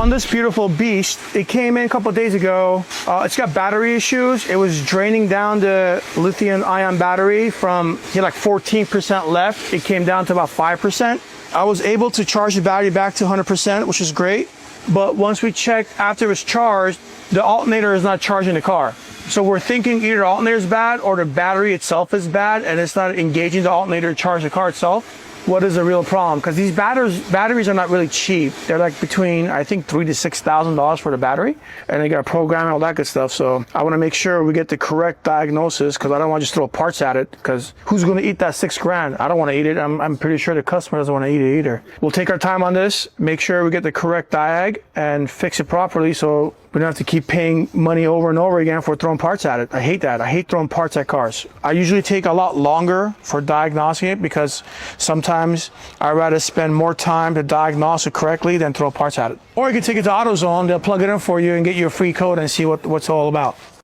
on this beautiful beast, it came in a couple of days ago. It's got battery issues. It was draining down the lithium ion battery from like 14% left. It came down to about 5%. I was able to charge the battery back to 100%, which is great. But once we checked after it's charged, the alternator is not charging the car. So we're thinking either the alternator is bad or the battery itself is bad and it's not engaging the alternator to charge the car itself. What is the real problem? Because these batteries are not really cheap. They're like between, I think, $3,000 to $6,000 for the battery, and they got a program and all that good stuff. So I want to make sure we get the correct diagnosis, because I don't want to just throw parts at it, because who's going to eat that $6,000? I don't want to eat it. I'm pretty sure the customer doesn't want to eat it either. We'll take our time on this, make sure we get the correct diag and fix it properly, so we don't have to keep paying money over and over again for throwing parts at it. I hate that. I hate throwing parts at cars. I usually take a lot longer for diagnosing it, because sometimes I'd rather spend more time to diagnose it correctly than throw parts at it. Or you can take it to AutoZone, they'll plug it in for you and get you a free code and see what it's all about.